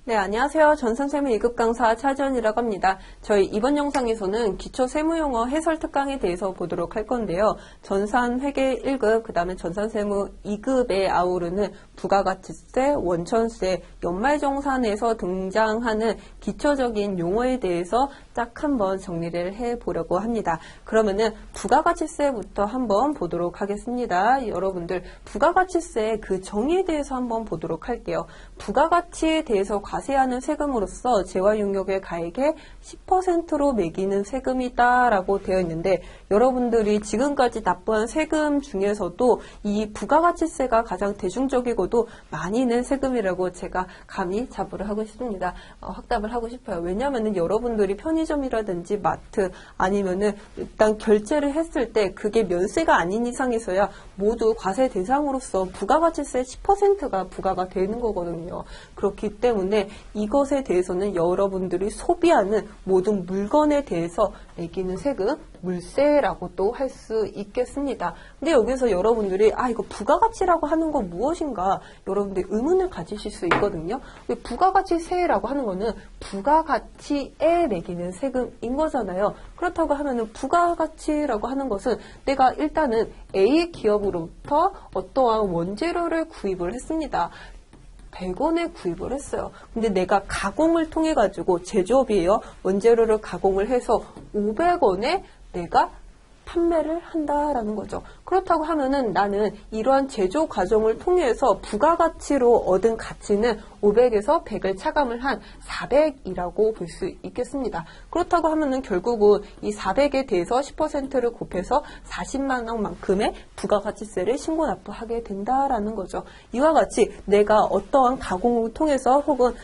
네, 안녕하세요. 전산세무 2급 강사 차지연이라고 합니다. 저희 이번 영상에서는 기초세무용어 해설 특강에 대해서 보도록 할 건데요. 전산회계 1급, 그 다음에 전산세무 2급에 아우르는 부가가치세, 원천세, 연말정산에서 등장하는 기초적인 용어에 대해서 딱 한번 정리를 해보려고 합니다. 그러면은 부가가치세부터 한번 보도록 하겠습니다. 여러분들 부가가치세 그 정의에 대해서 한번 보도록 할게요. 부가가치에 대해서 과세하는 세금으로서 재화용역의 가액의 10%로 매기는 세금이다라고 되어 있는데, 여러분들이 지금까지 납부한 세금 중에서도 이 부가가치세가 가장 대중적이고도 많이 낸 세금이라고 제가 감히 자부를 하고 싶습니다. 확답을 하고 싶어요. 왜냐하면 여러분들이 편의점이라든지 마트 아니면은 일단 결제를 했을 때 그게 면세가 아닌 이상에서야 모두 과세 대상으로서 부가가치세 10%가 부과가 되는 거거든요. 그렇기 때문에 이것에 대해서는 여러분들이 소비하는 모든 물건에 대해서 매기는 세금, 물세라고 또 할 수 있겠습니다. 근데 여기서 여러분들이 이거 부가가치라고 하는 건 무엇인가 여러분들이 의문을 가지실 수 있거든요. 부가가치세라고 하는 거는 부가가치에 매기는 세금인 거잖아요. 그렇다고 하면은 부가가치라고 하는 것은 내가 일단은 A 기업으로부터 어떠한 원재료를 구입을 했습니다. 100원에 구입을 했어요. 근데 내가 가공을 통해 가지고 제조업이에요. 원재료를 가공을 해서 500원에 내가 판매를 한다라는 거죠. 그렇다고 하면은 나는 이러한 제조 과정을 통해서 부가가치로 얻은 가치는 500에서 100을 차감을 한 400이라고 볼 수 있겠습니다. 그렇다고 하면은 결국은 이 400에 대해서 10%를 곱해서 40만 원만큼의 부가가치세를 신고 납부하게 된다라는 거죠. 이와 같이 내가 어떠한 가공을 통해서 혹은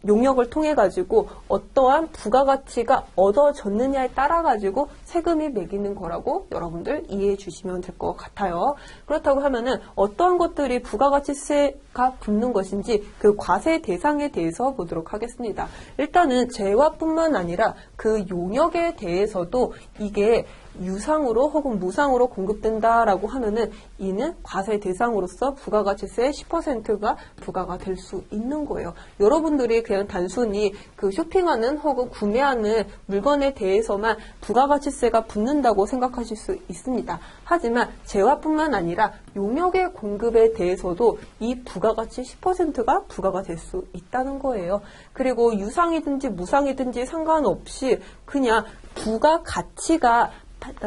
용역을 통해 가지고 어떠한 부가가치가 얻어졌느냐에 따라 가지고 세금이 매기는 거라고 여러분들 이해해 주시면 될 것 같아요. 그렇다고 하면은 어떠한 것들이 부가가치세가 붙는 것인지 그 과세 대상에 대해서 보도록 하겠습니다. 일단은 재화뿐만 아니라 그 용역에 대해서도 이게 유상으로 혹은 무상으로 공급된다라고 하면은 이는 과세 대상으로서 부가가치세 10%가 부과가 될 수 있는 거예요. 여러분들이 그냥 단순히 그 쇼핑하는 혹은 구매하는 물건에 대해서만 부가가치세가 붙는다고 생각하실 수 있습니다. 하지만 재화뿐만 아니라 용역의 공급에 대해서도 이 부가가치 10%가 부과가 될 수 있다는 거예요. 그리고 유상이든지 무상이든지 상관없이 그냥 부가가치가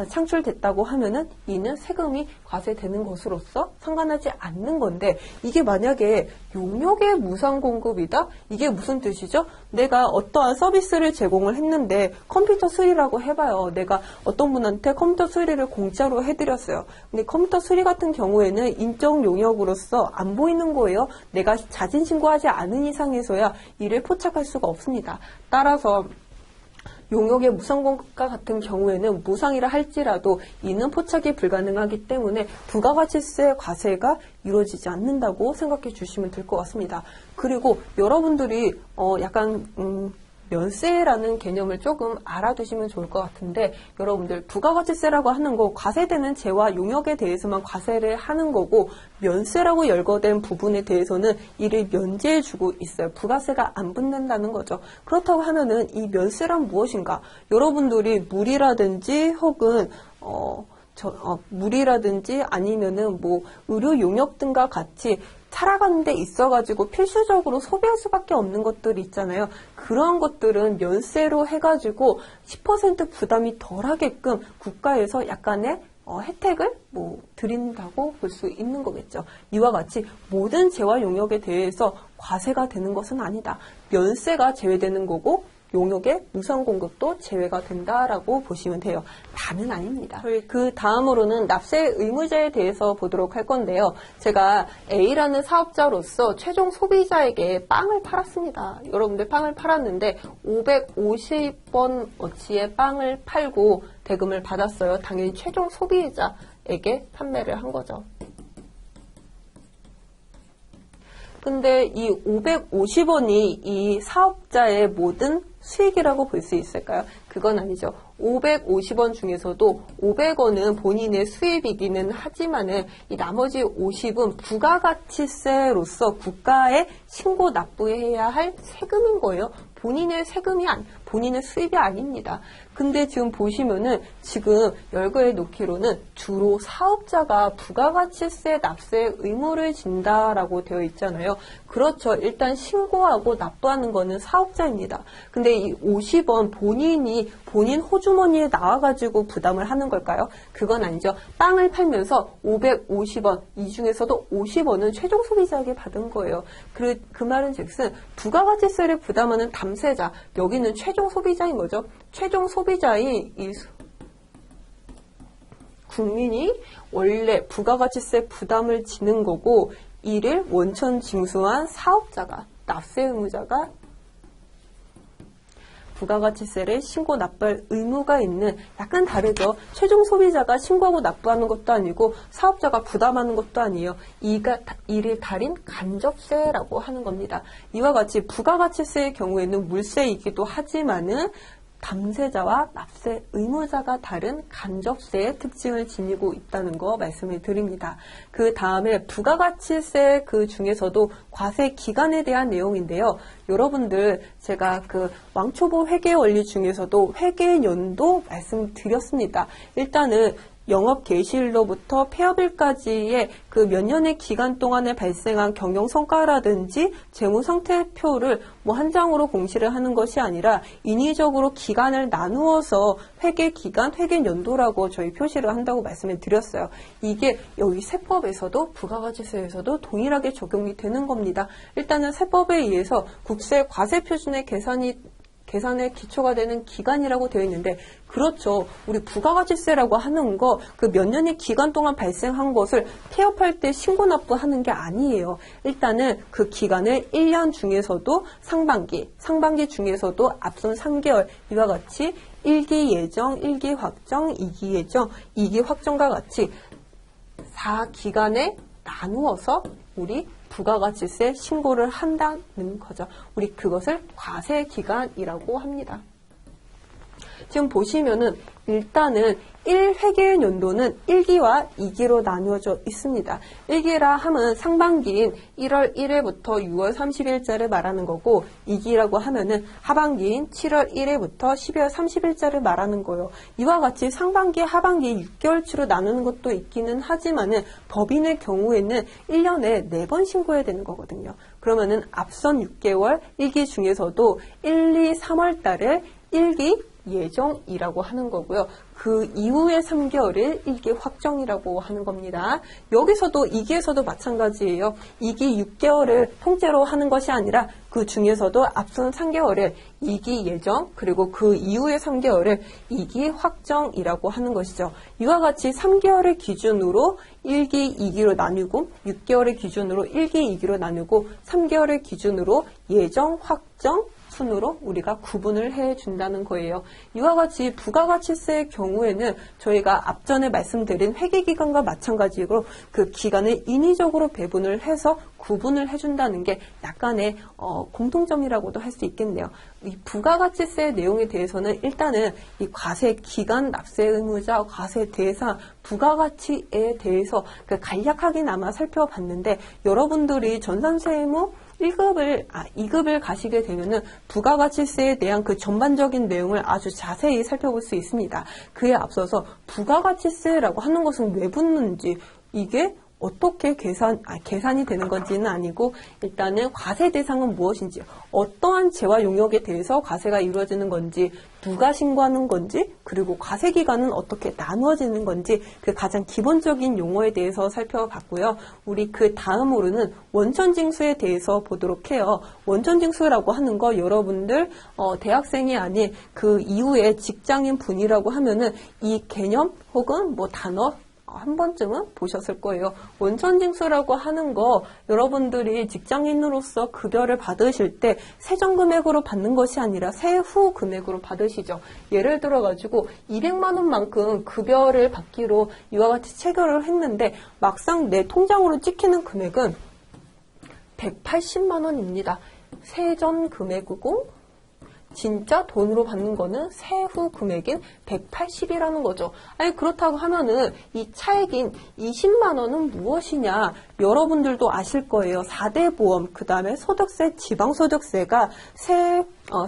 창출됐다고 하면은 이는 세금이 과세되는 것으로서 상관하지 않는 건데, 이게 만약에 용역의 무상 공급이다? 이게 무슨 뜻이죠? 내가 어떠한 서비스를 제공을 했는데 컴퓨터 수리라고 해봐요. 내가 어떤 분한테 컴퓨터 수리를 공짜로 해드렸어요. 근데 컴퓨터 수리 같은 경우에는 인적 용역으로서 안 보이는 거예요. 내가 자진 신고하지 않은 이상에서야 이를 포착할 수가 없습니다. 따라서 용역의 무상공급과 같은 경우에는 무상이라 할지라도 이는 포착이 불가능하기 때문에 부가가치세 과세가 이루어지지 않는다고 생각해 주시면 될 것 같습니다. 그리고 여러분들이 면세라는 개념을 조금 알아두시면 좋을 것 같은데, 여러분들 부가가치세라고 하는 거 과세되는 재화 용역에 대해서만 과세를 하는 거고, 면세라고 열거된 부분에 대해서는 이를 면제해 주고 있어요. 부가세가 안 붙는다는 거죠. 그렇다고 하면은 이 면세란 무엇인가? 여러분들이 물이라든지 혹은 물이라든지 아니면은 의료 용역 등과 같이 살아가는 데 있어가지고 필수적으로 소비할 수밖에 없는 것들이 있잖아요. 그런 것들은 면세로 해가지고 10% 부담이 덜하게끔 국가에서 약간의 혜택을 드린다고 볼 수 있는 거겠죠. 이와 같이 모든 재화 용역에 대해서 과세가 되는 것은 아니다. 면세가 제외되는 거고 용역의 무상 공급도 제외가 된다라고 보시면 돼요. 다는 아닙니다. 그 다음으로는 납세 의무자에 대해서 보도록 할 건데요. 제가 A라는 사업자로서 최종 소비자에게 빵을 팔았습니다. 여러분들 빵을 팔았는데 550원어치의 빵을 팔고 대금을 받았어요. 당연히 최종 소비자에게 판매를 한 거죠. 근데 이 550원이 이 사업자의 모든 수익이라고 볼 수 있을까요? 그건 아니죠. 550원 중에서도 500원은 본인의 수입이기는 하지만은 이 나머지 50은 부가가치세로서 국가에 신고 납부해야 할 세금인 거예요. 본인의 본인의 수입이 아닙니다. 근데 지금 보시면은 지금 열거해 놓기로는 주로 사업자가 부가가치세 납세 의무를 진다라고 되어 있잖아요. 그렇죠. 일단 신고하고 납부하는 거는 사업자입니다. 근데 이 50원 본인 호주머니에 나와가지고 부담을 하는 걸까요? 그건 아니죠. 빵을 팔면서 550원, 이 중에서도 50원은 최종 소비자에게 받은 거예요. 그 말은 즉슨 부가가치세를 부담하는 담세자, 여기는 최종 소비자인 거죠. 최종 소비자인 이 국민이 원래 부가가치세 부담을 지는 거고, 이를 원천 징수한 사업자가, 납세 의무자가 부가가치세를 신고 납부할 의무가 있는, 약간 다르죠. 최종 소비자가 신고하고 납부하는 것도 아니고 사업자가 부담하는 것도 아니에요. 이를 달인 간접세라고 하는 겁니다. 이와 같이 부가가치세의 경우에는 물세이기도 하지만은 담세자와 납세 의무자가 다른 간접세의 특징을 지니고 있다는 거 말씀을 드립니다. 그 다음에 부가가치세 그 중에서도 과세 기간에 대한 내용인데요. 여러분들 제가 그 왕초보 회계 원리 중에서도 회계 연도 말씀드렸습니다. 일단은 영업 개시일로부터 폐업일까지의 그 몇 년의 기간 동안에 발생한 경영 성과라든지 재무 상태표를 뭐 한 장으로 공시를 하는 것이 아니라 인위적으로 기간을 나누어서 회계 기간, 회계 연도라고 저희 표시를 한다고 말씀을 드렸어요. 이게 여기 세법에서도 부가가치세에서도 동일하게 적용이 되는 겁니다. 일단은 세법에 의해서 국세 과세 표준의 계산의 기초가 되는 기간이라고 되어 있는데, 그렇죠. 우리 부가가치세라고 하는 거 그 몇 년의 기간 동안 발생한 것을 폐업할 때 신고 납부하는 게 아니에요. 일단은 그 기간을 1년 중에서도 상반기 중에서도 앞선 3개월 이와 같이 1기 예정, 1기 확정, 2기 예정, 2기 확정과 같이 4기간에 나누어서 우리 부가가치세 신고를 한다는 거죠. 우리 그것을 과세기간이라고 합니다. 지금 보시면은 일단은 1회계 연도는 1기와 2기로 나누어져 있습니다. 1기라 하면 상반기인 1월 1일부터 6월 30일자를 말하는 거고, 2기라고 하면은 하반기인 7월 1일부터 12월 30일자를 말하는 거예요. 이와 같이 상반기, 하반기 6개월치로 나누는 것도 있기는 하지만은 법인의 경우에는 1년에 4번 신고해야 되는 거거든요. 그러면은 앞선 6개월 1기 중에서도 1, 2, 3월 달을 1기 예정이라고 하는 거고요. 그 이후의 3개월을 1기 확정이라고 하는 겁니다. 여기서도 2기에서도 마찬가지예요. 2기 6개월을 통째로 하는 것이 아니라 그 중에서도 앞선 3개월을 2기 예정, 그리고 그 이후의 3개월을 2기 확정이라고 하는 것이죠. 이와 같이 3개월을 기준으로 1기, 2기로 나누고, 6개월을 기준으로 1기, 2기로 나누고, 3개월을 기준으로 예정, 확정, 순으로 우리가 구분을 해준다는 거예요. 이와 같이 부가가치세의 경우에는 저희가 앞전에 말씀드린 회계기간과 마찬가지로 그 기간을 인위적으로 배분을 해서 구분을 해준다는 게 약간의 공통점이라고도 할 수 있겠네요. 이 부가가치세 내용에 대해서는 일단은 이 과세기간, 납세 의무자, 과세 대상, 부가가치에 대해서 그 간략하게나마 살펴봤는데, 여러분들이 전산세무 2급을 가시게 되면은 부가가치세에 대한 그 전반적인 내용을 아주 자세히 살펴볼 수 있습니다. 그에 앞서서 부가가치세라고 하는 것은 왜 붙는지, 이게 어떻게 계산이 되는 건지는 아니고, 일단은 과세 대상은 무엇인지, 어떠한 재화 용역에 대해서 과세가 이루어지는 건지, 누가 신고하는 건지, 그리고 과세 기간은 어떻게 나누어지는 건지, 그 가장 기본적인 용어에 대해서 살펴봤고요. 우리 그 다음으로는 원천징수에 대해서 보도록 해요. 원천징수라고 하는 거 여러분들 대학생이 아닌 그 이후에 직장인 분이라고 하면은 이 개념 혹은 뭐 단어 한 번쯤은 보셨을 거예요. 원천징수라고 하는 거 여러분들이 직장인으로서 급여를 받으실 때 세전금액으로 받는 것이 아니라 세후 금액으로 받으시죠. 예를 들어가지고 200만 원만큼 급여를 받기로 이와 같이 체결을 했는데 막상 내 통장으로 찍히는 금액은 180만 원입니다. 세전 금액이고 진짜 돈으로 받는 거는 세후 금액인 180이라는 거죠. 아니 그렇다고 하면은 이 차액인 20만 원은 무엇이냐? 여러분들도 아실 거예요. 4대 보험, 그 다음에 소득세, 지방소득세가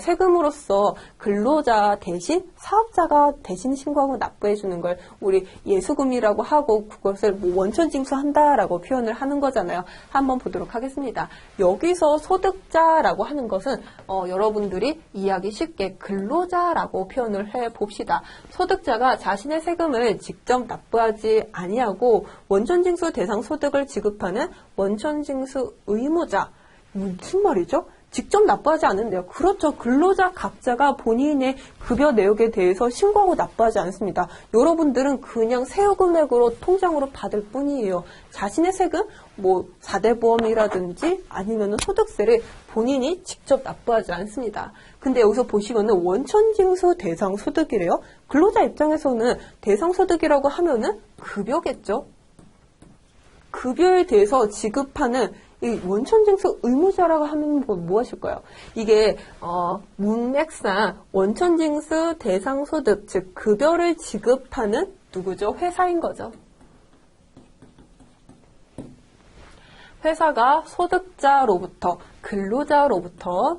세금으로서 근로자 대신 사업자가 대신 신고하고 납부해 주는 걸 우리 예수금이라고 하고 그것을 뭐 원천징수한다라고 표현을 하는 거잖아요. 한번 보도록 하겠습니다. 여기서 소득자라고 하는 것은 여러분들이 이해하기 쉽게 근로자라고 표현을 해 봅시다. 소득자가 자신의 세금을 직접 납부하지 아니하고 원천징수 대상 소득을 지급하는 원천징수 의무자. 무슨 말이죠? 직접 납부하지 않는데요. 그렇죠. 근로자 각자가 본인의 급여 내역에 대해서 신고하고 납부하지 않습니다. 여러분들은 그냥 세금액으로 통장으로 받을 뿐이에요. 자신의 세금, 뭐 4대 보험이라든지 아니면 소득세를 본인이 직접 납부하지 않습니다. 근데 여기서 보시면은 원천징수 대상 소득이래요. 근로자 입장에서는 대상 소득이라고 하면은 급여겠죠. 급여에 대해서 지급하는 이 원천징수 의무자라고 하면 뭐 하실까요? 이게 문맥상 원천징수 대상 소득, 즉 급여를 지급하는 누구죠? 회사인 거죠. 회사가 소득자로부터, 근로자로부터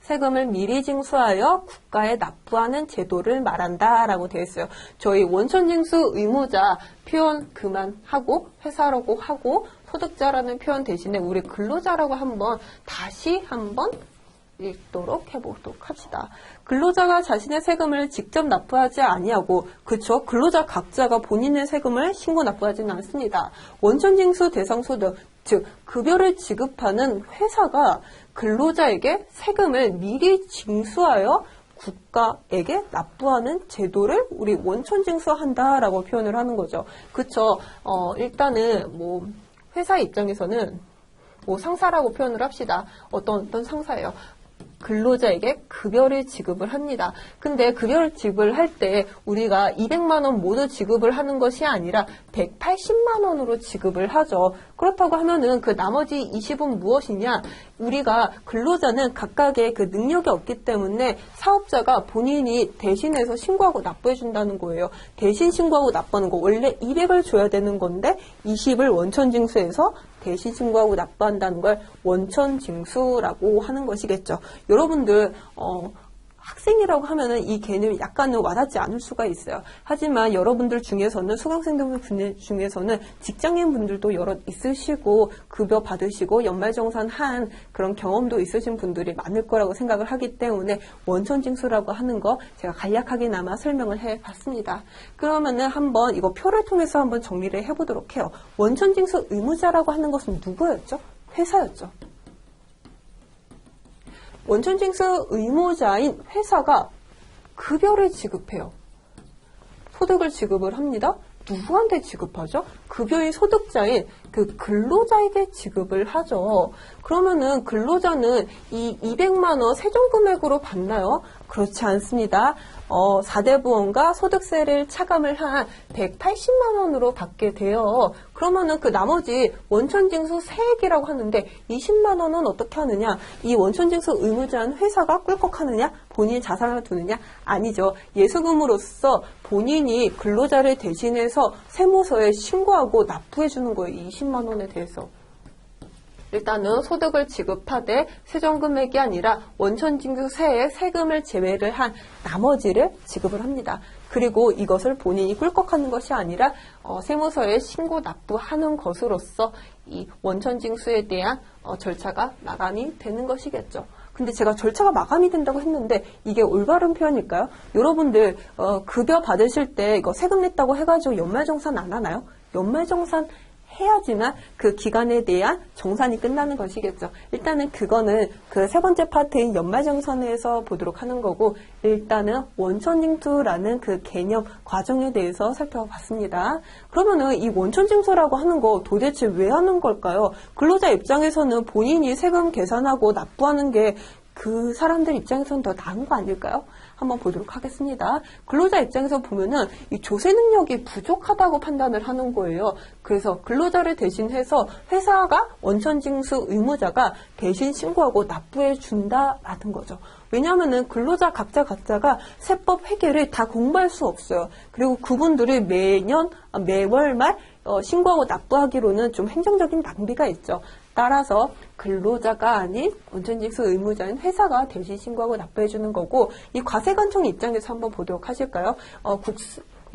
세금을 미리 징수하여 국가에 납부하는 제도를 말한다라고 되어 있어요. 저희 원천징수 의무자 표현 그만하고 회사라고 하고 소득자라는 표현 대신에 우리 근로자라고 다시 한번 읽도록 해보도록 합시다. 근로자가 자신의 세금을 직접 납부하지 아니하고, 그쵸? 근로자 각자가 본인의 세금을 신고 납부하지는 않습니다. 원천징수 대상 소득, 즉 급여를 지급하는 회사가 근로자에게 세금을 미리 징수하여 국가에게 납부하는 제도를 우리 원천징수한다라고 표현을 하는 거죠. 그쵸? 일단은 뭐 회사 입장에서는 뭐 상사라고 표현을 합시다. 어떤 상사예요. 근로자에게 급여를 지급을 합니다. 근데 급여를 지급을 할 때 우리가 200만 원 모두 지급을 하는 것이 아니라 180만 원으로 지급을 하죠. 그렇다고 하면은 그 나머지 20은 무엇이냐? 우리가 근로자는 각각의 그 능력이 없기 때문에 사업자가 본인이 대신해서 신고하고 납부해 준다는 거예요. 대신 신고하고 납부하는 거 원래 200을 줘야 되는 건데 20을 원천징수해서 대신 신고하고 납부한다는 걸 원천징수라고 하는 것이겠죠. 여러분들 학생이라고 하면은 이 개념이 약간은 와닿지 않을 수가 있어요. 하지만 여러분들 중에서는 수강생들 중에서는 직장인 분들도 여러 있으시고 급여 받으시고 연말정산한 그런 경험도 있으신 분들이 많을 거라고 생각을 하기 때문에 원천징수라고 하는 거 제가 간략하게나마 설명을 해봤습니다. 그러면은 한번 이거 표를 통해서 한번 정리를 해보도록 해요. 원천징수 의무자라고 하는 것은 누구였죠? 회사였죠. 원천징수 의무자인 회사가 급여를 지급해요. 소득을 지급을 합니다. 누구한테 지급하죠? 급여의 소득자인 그 근로자에게 지급을 하죠. 그러면은 근로자는 이 200만 원 세전금액으로 받나요? 그렇지 않습니다. 4대 보험과 소득세를 차감을 한 180만 원으로 받게 돼요. 그러면은 그 나머지 원천징수 세액이라고 하는데 20만 원은 어떻게 하느냐? 이 원천징수 의무자인 회사가 꿀꺽하느냐? 본인이 자산을 두느냐? 아니죠. 예수금으로서 본인이 근로자를 대신해서 세무서에 신고하고 납부해 주는 거예요. 20만 원에 대해서. 일단은 소득을 지급하되 세전금액이 아니라 원천징수세에 세금을 제외를 한 나머지를 지급을 합니다. 그리고 이것을 본인이 꿀꺽하는 것이 아니라 세무서에 신고 납부하는 것으로서 이 원천징수에 대한 절차가 마감이 되는 것이겠죠. 근데 제가 절차가 마감이 된다고 했는데 이게 올바른 표현일까요? 여러분들 급여 받으실 때 이거 세금 냈다고 해가지고 연말정산 안 하나요? 연말정산 해야지만 그 기간에 대한 정산이 끝나는 것이겠죠. 일단은 그거는 그 세 번째 파트인 연말정산에서 보도록 하는 거고, 일단은 원천징수라는 그 개념 과정에 대해서 살펴봤습니다. 그러면은 이 원천징수라고 하는 거 도대체 왜 하는 걸까요? 근로자 입장에서는 본인이 세금 계산하고 납부하는 게 그 사람들 입장에서는 더 나은 거 아닐까요? 한번 보도록 하겠습니다. 근로자 입장에서 보면은 이 조세 능력이 부족하다고 판단을 하는 거예요. 그래서 근로자를 대신해서 회사가 원천징수 의무자가 대신 신고하고 납부해 준다라는 거죠. 왜냐하면은 근로자 각자가 세법 회계를 다 공부할 수 없어요. 그리고 그분들이 매월 말 신고하고 납부하기로는 좀 행정적인 낭비가 있죠. 따라서 근로자가 아닌 원천징수 의무자인 회사가 대신 신고하고 납부해주는 거고, 이 과세관청 입장에서 한번 보도록 하실까요?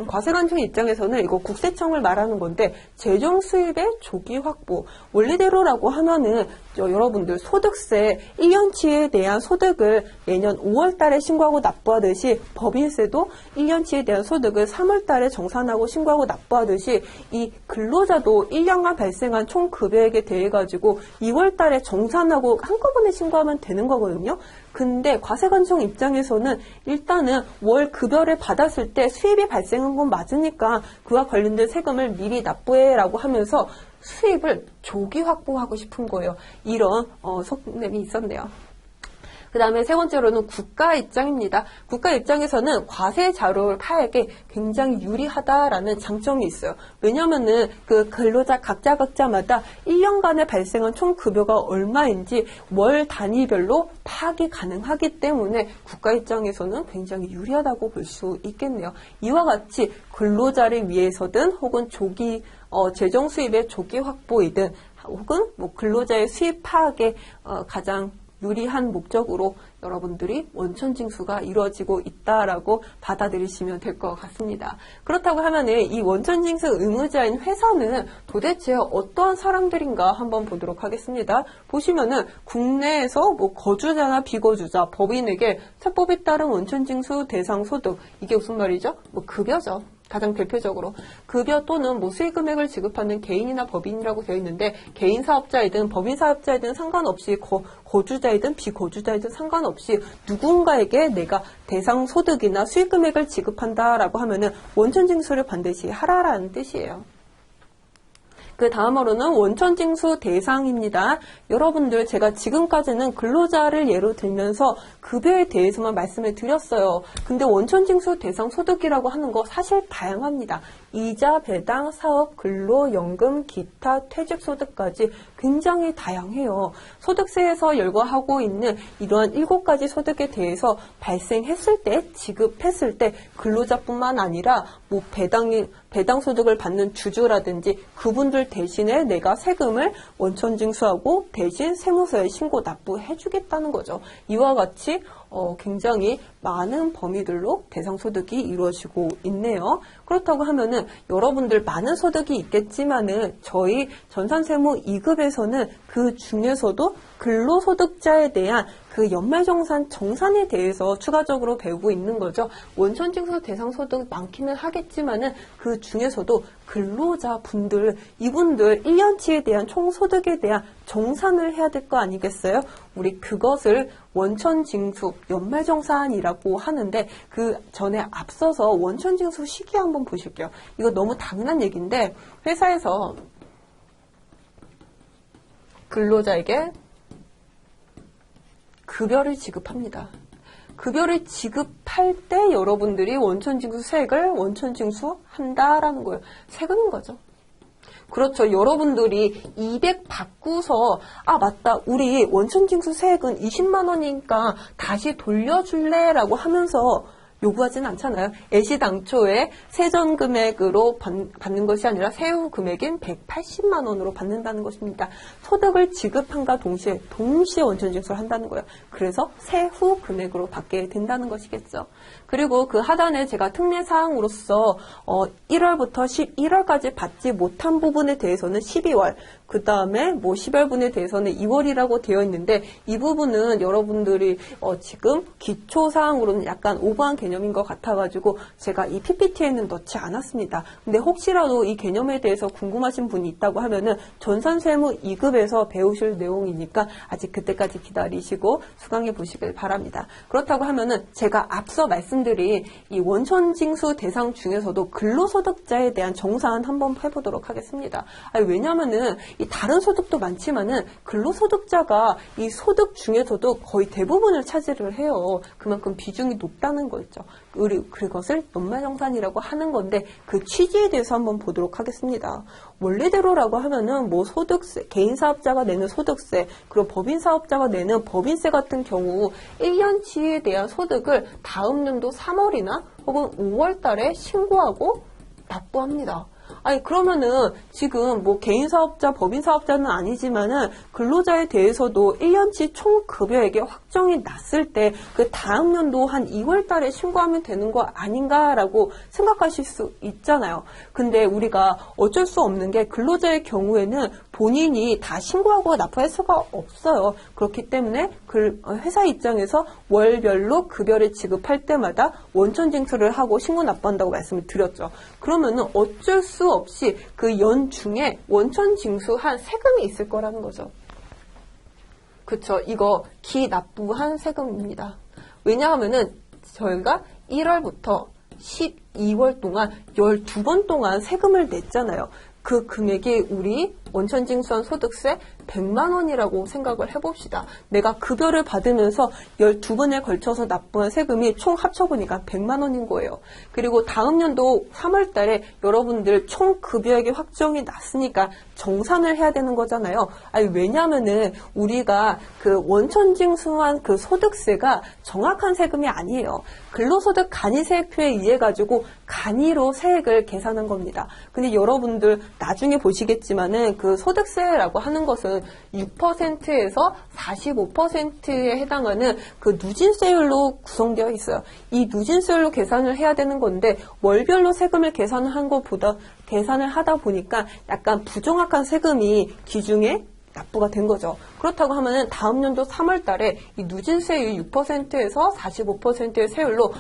과세관청 입장에서는 이거 국세청을 말하는 건데, 재정 수입의 조기 확보. 원리대로라고 하면은 여러분들 소득세 1년치에 대한 소득을 매년 5월 달에 신고하고 납부하듯이, 법인세도 1년치에 대한 소득을 3월 달에 정산하고 신고하고 납부하듯이, 이 근로자도 1년간 발생한 총 급여액에 대해 가지고 2월 달에 정산하고 한꺼번에 신고하면 되는 거거든요. 근데 과세관청 입장에서는 일단은 월 급여를 받았을 때 수입이 발생한 건 맞으니까 그와 관련된 세금을 미리 납부해라고 하면서 수입을 조기 확보하고 싶은 거예요. 이런 속셈이 있었네요. 그 다음에 세 번째로는 국가 입장입니다. 국가 입장에서는 과세 자료를 파악에 굉장히 유리하다라는 장점이 있어요. 왜냐면은 그 근로자 각자마다 1년간에 발생한 총 급여가 얼마인지 월 단위별로 파악이 가능하기 때문에 국가 입장에서는 굉장히 유리하다고 볼 수 있겠네요. 이와 같이 근로자를 위해서든 혹은 재정 수입의 조기 확보이든 혹은 뭐 근로자의 수입 파악에 가장 유리한 목적으로 여러분들이 원천징수가 이루어지고 있다라고 받아들이시면 될 것 같습니다. 그렇다고 하면은 이 원천징수 의무자인 회사는 도대체 어떠한 사람들인가 한번 보도록 하겠습니다. 보시면은 국내에서 뭐 거주자나 비거주자, 법인에게 세법에 따른 원천징수 대상 소득, 이게 무슨 말이죠? 뭐 급여죠. 가장 대표적으로 급여 또는 뭐 수익 금액을 지급하는 개인이나 법인이라고 되어 있는데, 개인 사업자이든 법인 사업자이든 상관없이 거주자이든 비거주자이든 상관없이 누군가에게 내가 대상 소득이나 수익 금액을 지급한다라고 하면은 원천징수를 반드시 하라라는 뜻이에요. 그 다음으로는 원천징수 대상입니다. 여러분들 제가 지금까지는 근로자를 예로 들면서 급여에 대해서만 말씀을 드렸어요. 근데 원천징수 대상 소득이라고 하는 거 사실 다양합니다. 이자, 배당, 사업, 근로, 연금, 기타, 퇴직소득까지 굉장히 다양해요. 소득세에서 열거하고 있는 이러한 7가지 소득에 대해서 발생했을 때, 지급했을 때 근로자뿐만 아니라 뭐 배당 소득을 받는 주주라든지 그분들 대신에 내가 세금을 원천징수하고 대신 세무서에 신고 납부해주겠다는 거죠. 이와 같이 굉장히 많은 범위들로 대상소득이 이루어지고 있네요. 그렇다고 하면은 여러분들 많은 소득이 있겠지만은 저희 전산세무 2급에서는 그 중에서도 근로소득자에 대한 그 연말정산 정산에 대해서 추가적으로 배우고 있는 거죠. 원천징수 대상소득 많기는 하겠지만은 그 중에서도 근로자분들, 이분들 1년치에 대한 총소득에 대한 정산을 해야 될 거 아니겠어요? 우리 그것을 원천징수 연말정산이라고 하는데, 그 전에 앞서서 원천징수 시기 한번 보실게요. 이거 너무 당연한 얘기인데, 회사에서 근로자에게 급여를 지급합니다. 급여를 지급할 때 여러분들이 원천징수세액을 원천징수한다라는 거예요. 세금인 거죠. 그렇죠. 여러분들이 200 받고서 맞다. 우리 원천징수세액은 20만 원이니까 다시 돌려줄래? 라고 하면서 요구하진 않잖아요. 애시당초에 세전 금액으로 받는 것이 아니라 세후 금액인 180만 원으로 받는다는 것입니다. 소득을 지급한과 동시에 원천징수를 한다는 거예요. 그래서 세후 금액으로 받게 된다는 것이겠죠. 그리고 그 하단에 제가 특례사항으로서 1월부터 11월까지 받지 못한 부분에 대해서는 12월, 그 다음에 뭐 10월분에 대해서는 2월이라고 되어 있는데, 이 부분은 여러분들이 지금 기초사항으로는 약간 오버한 개념인 것 같아가지고 제가 이 PPT에는 넣지 않았습니다. 근데 혹시라도 이 개념에 대해서 궁금하신 분이 있다고 하면은 전산세무 2급에서 배우실 내용이니까 아직 그때까지 기다리시고 수강해 보시길 바랍니다. 그렇다고 하면은 제가 앞서 말씀드린 이 원천징수 대상 중에서도 근로소득자에 대한 정산 한번 해보도록 하겠습니다. 왜냐면은 이 다른 소득도 많지만은 근로소득자가 이 소득 중에서도 거의 대부분을 차지를 해요. 그만큼 비중이 높다는 거죠. 그것을 연말정산이라고 하는 건데, 그 취지에 대해서 한번 보도록 하겠습니다. 원래대로라고 하면은 뭐 소득세, 개인 사업자가 내는 소득세, 그리고 법인 사업자가 내는 법인세 같은 경우 1년치에 대한 소득을 다음 연도 3월이나 혹은 5월 달에 신고하고 납부합니다. 아니 그러면은 지금 뭐 개인 사업자, 법인 사업자는 아니지만은 근로자에 대해서도 1년치 총 급여액이 확정이 났을 때 그 다음 연도 한 2월 달에 신고하면 되는 거 아닌가라고 생각하실 수 있잖아요. 근데 우리가 어쩔 수 없는 게 근로자의 경우에는 본인이 다 신고하고 납부할 수가 없어요. 그렇기 때문에 회사 입장에서 월별로 급여를 지급할 때마다 원천 징수를 하고 신고 납부한다고 말씀을 드렸죠. 그러면은 어쩔 수 없이 그 연중에 원천 징수한 세금이 있을 거라는 거죠. 그쵸? 이거 기납부한 세금입니다. 왜냐하면은 저희가 1월부터 12월 동안 12번 동안 세금을 냈잖아요. 그 금액이 우리 원천징수한 소득세 100만 원이라고 생각을 해봅시다. 내가 급여를 받으면서 12번에 걸쳐서 납부한 세금이 총 합쳐보니까 100만 원인 거예요. 그리고 다음 연도 3월 달에 여러분들 총 급여액이 확정이 났으니까 정산을 해야 되는 거잖아요. 아니, 왜냐면은 우리가 그 원천징수한 그 소득세가 정확한 세금이 아니에요. 근로소득 간이세액표에 의해 가지고 간이로 세액을 계산한 겁니다. 근데 여러분들 나중에 보시겠지만은 그 소득세라고 하는 것은 6%에서 45%에 해당하는 그 누진세율로 구성되어 있어요. 이 누진세율로 계산을 해야 되는 건데 월별로 세금을 계산한 것보다 계산을 하다 보니까 약간 부정확한 세금이 기중에 납부가 된 거죠. 그렇다고 하면은 다음 연도 3월 달에 이 누진세율 6%에서 45%의 세율로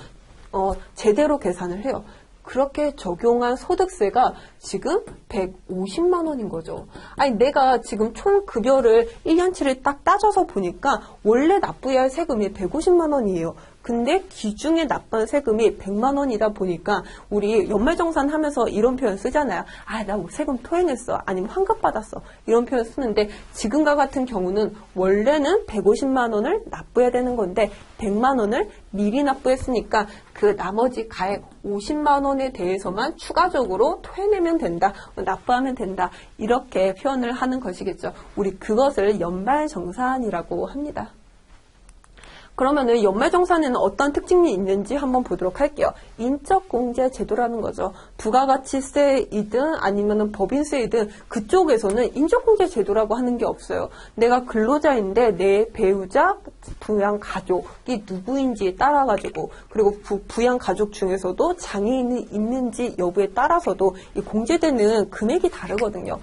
제대로 계산을 해요. 그렇게 적용한 소득세가 지금 150만 원인 거죠. 아니 내가 지금 총 급여를 1년치를 딱 따져서 보니까 원래 납부해야 할 세금이 150만 원이에요. 근데 기중에 납부한 세금이 100만 원이다 보니까 우리 연말정산하면서 이런 표현 쓰잖아요. 아, 나 세금 토해냈어. 아니면 환급 받았어. 이런 표현 쓰는데 지금과 같은 경우는 원래는 150만 원을 납부해야 되는 건데 100만 원을 미리 납부했으니까 그 나머지 가액 50만 원에 대해서만 추가적으로 토해내면 된다. 납부하면 된다. 이렇게 표현을 하는 것이겠죠. 우리 그것을 연말정산이라고 합니다. 그러면은 연말정산에는 어떤 특징이 있는지 한번 보도록 할게요. 인적공제 제도라는 거죠. 부가가치세이든 아니면은 법인세이든 그쪽에서는 인적공제 제도라고 하는 게 없어요. 내가 근로자인데 내 배우자, 부양 가족이 누구인지에 따라 가지고 그리고 부양 가족 중에서도 장애인이 있는지 여부에 따라서도 이 공제되는 금액이 다르거든요.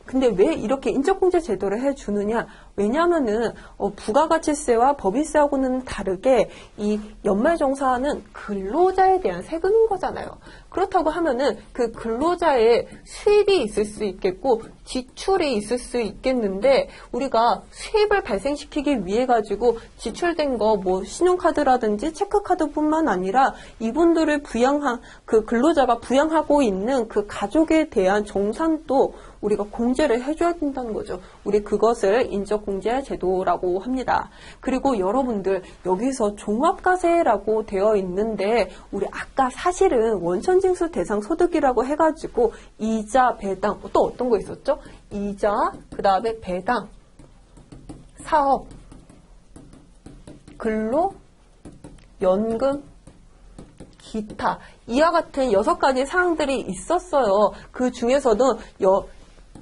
근데 왜 이렇게 인적공제 제도를 해주느냐? 왜냐하면은 부가가치세와 법인세하고는 다르게 이 연말정산은 근로자에 대한 세금인 거잖아요. 그렇다고 하면은 그 근로자의 수입이 있을 수 있겠고 지출이 있을 수 있겠는데 우리가 수입을 발생시키기 위해 가지고 지출된 거 뭐 신용카드라든지 체크카드뿐만 아니라 이분들을 부양한 그 근로자가 부양하고 있는 그 가족에 대한 정산도 우리가 공제를 해줘야 된다는 거죠. 우리 그것을 인적공제 제도라고 합니다. 그리고 여러분들 여기서 종합과세라고 되어 있는데 우리 아까 사실은 원천징수 대상 소득이라고 해가지고 이자, 배당 또 어떤 거 있었죠? 이자, 그 다음에 배당, 사업, 근로, 연금, 기타 이와 같은 6가지 사항들이 있었어요. 그 중에서는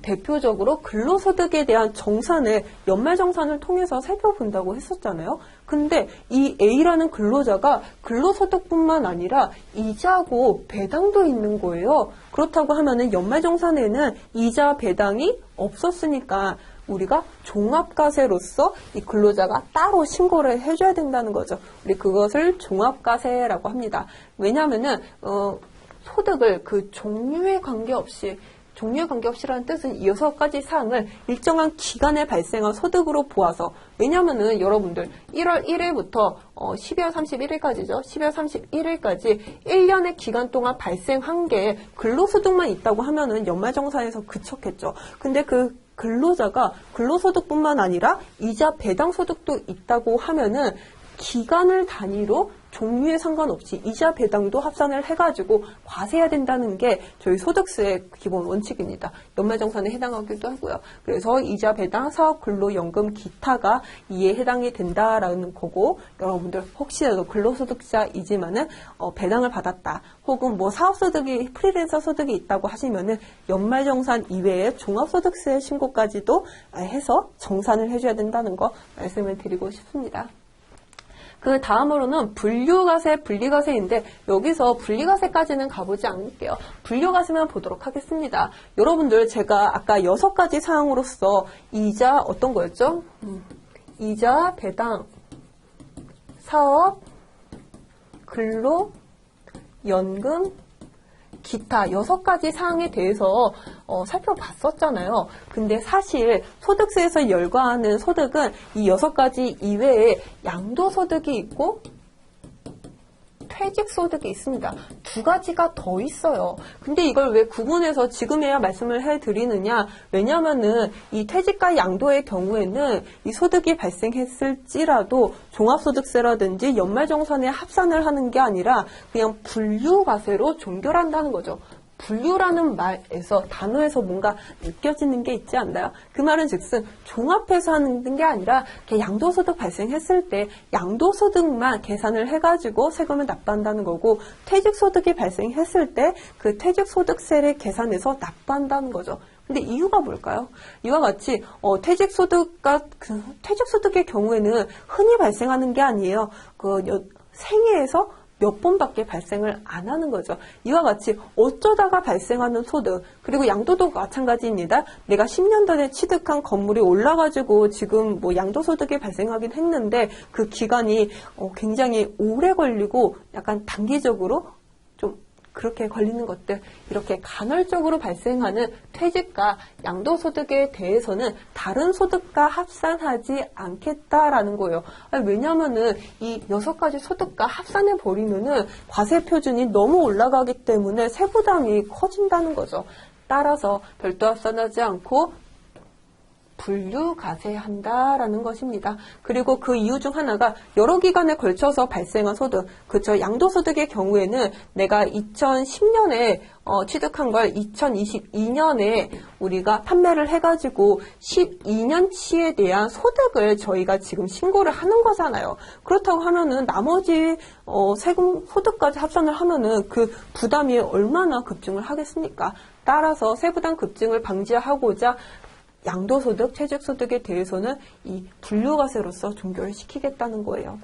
대표적으로 근로소득에 대한 정산을 연말정산을 통해서 살펴본다고 했었잖아요. 근데 이 A라는 근로자가 근로소득뿐만 아니라 이자고 배당도 있는 거예요. 그렇다고 하면은 연말정산에는 이자 배당이 없었으니까 우리가 종합과세로서 이 근로자가 따로 신고를 해줘야 된다는 거죠. 우리 그것을 종합과세라고 합니다. 왜냐하면은 소득을 그 종류에 관계없이라는 뜻은 이 6가지 사항을 일정한 기간에 발생한 소득으로 보아서 왜냐면은 여러분들 1월 1일부터 12월 31일까지죠. 12월 31일까지 1년의 기간 동안 발생한 게 근로소득만 있다고 하면은 연말정산에서 그쳤겠죠. 근데 그 근로자가 근로소득뿐만 아니라 이자 배당 소득도 있다고 하면은 기간을 단위로 종류에 상관없이 이자 배당도 합산을 해가지고 과세해야 된다는 게 저희 소득세의 기본 원칙입니다. 연말정산에 해당하기도 하고요. 그래서 이자 배당, 사업근로연금, 기타가 이에 해당이 된다라는 거고, 여러분들 혹시라도 근로소득자이지만은 배당을 받았다, 혹은 뭐 사업소득이 프리랜서 소득이 있다고 하시면은 연말정산 이외에 종합소득세 신고까지도 해서 정산을 해줘야 된다는 거 말씀을 드리고 싶습니다. 그 다음으로는 분류과세, 분리과세인데 여기서 분리과세까지는 가보지 않을게요. 분류과세만 보도록 하겠습니다. 여러분들 제가 아까 6가지 사항으로서 이자 어떤 거였죠? 이자, 배당, 사업, 근로, 연금, 기타 6가지 사항에 대해서 살펴봤었잖아요. 근데 사실 소득세에서 열거하는 소득은 이 6가지 이외에 양도소득이 있고 퇴직소득이 있습니다. 2가지가 더 있어요. 근데 이걸 왜 구분해서 지금에야 말씀을 해드리느냐? 왜냐면은 이 퇴직과 양도의 경우에는 이 소득이 발생했을지라도 종합소득세라든지 연말정산에 합산을 하는 게 아니라 그냥 분류과세로 종결한다는 거죠. 분류라는 말에서, 단어에서 뭔가 느껴지는 게 있지 않나요? 그 말은 즉슨 종합해서 하는 게 아니라 양도소득 발생했을 때 양도소득만 계산을 해가지고 세금을 납부한다는 거고, 퇴직소득이 발생했을 때 그 퇴직소득세를 계산해서 납부한다는 거죠. 근데 이유가 뭘까요? 이와 같이 퇴직소득의 경우에는 흔히 발생하는 게 아니에요. 생애에서 몇 번밖에 발생을 안 하는 거죠. 이와 같이 어쩌다가 발생하는 소득, 그리고 양도도 마찬가지입니다. 내가 10년 전에 취득한 건물이 올라가지고 지금 뭐 양도소득이 발생하긴 했는데 그 기간이 굉장히 오래 걸리고 약간 단기적으로 좀 그렇게 걸리는 것들, 이렇게 간헐적으로 발생하는 퇴직과 양도소득에 대해서는 다른 소득과 합산하지 않겠다라는 거예요. 왜냐면은 이 6가지 소득과 합산해 버리면은 과세 표준이 너무 올라가기 때문에 세부담이 커진다는 거죠. 따라서 별도 합산하지 않고 분류과세한다라는 것입니다. 그리고 그 이유 중 하나가 여러 기간에 걸쳐서 발생한 소득, 그렇죠. 양도소득의 경우에는 내가 2010년에 취득한 걸 2022년에 우리가 판매를 해가지고 12년치에 대한 소득을 저희가 지금 신고를 하는 거잖아요. 그렇다고 하면은 나머지 세금 소득까지 합산을 하면은 그 부담이 얼마나 급증을 하겠습니까? 따라서 세부담 급증을 방지하고자 양도소득, 퇴직소득에 대해서는 이 분류과세로서 종결을 시키겠다는 거예요.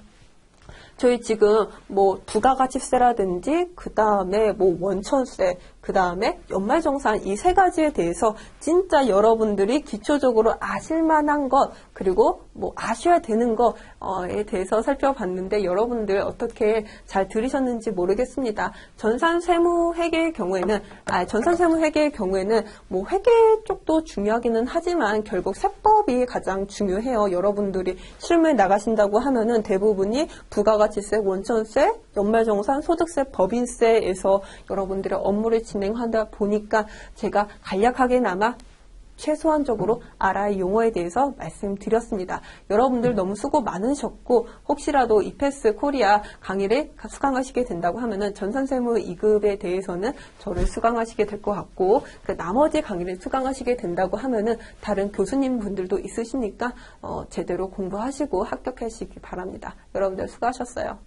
저희 지금 뭐 부가가치세라든지 그 다음에 뭐 원천세, 그 다음에 연말정산 이 3가지에 대해서 진짜 여러분들이 기초적으로 아실 만한 것, 그리고 뭐 아셔야 되는 것에 대해서 살펴봤는데 여러분들 어떻게 잘 들으셨는지 모르겠습니다. 전산세무회계의 경우에는 뭐 회계 쪽도 중요하기는 하지만 결국 세법이 가장 중요해요. 여러분들이 실무에 나가신다고 하면은 대부분이 부가가치세, 원천세, 연말정산, 소득세, 법인세에서 여러분들의 업무를 진행하다 보니까 제가 간략하게나마 최소한적으로 알아야 용어에 대해서 말씀드렸습니다. 여러분들 너무 수고 많으셨고 혹시라도 이패스 코리아 강의를 수강하시게 된다고 하면은 전산세무 2급에 대해서는 저를 수강하시게 될 것 같고 그 나머지 강의를 수강하시게 된다고 하면은 다른 교수님 분들도 있으시니까 제대로 공부하시고 합격하시기 바랍니다. 여러분들 수고하셨어요.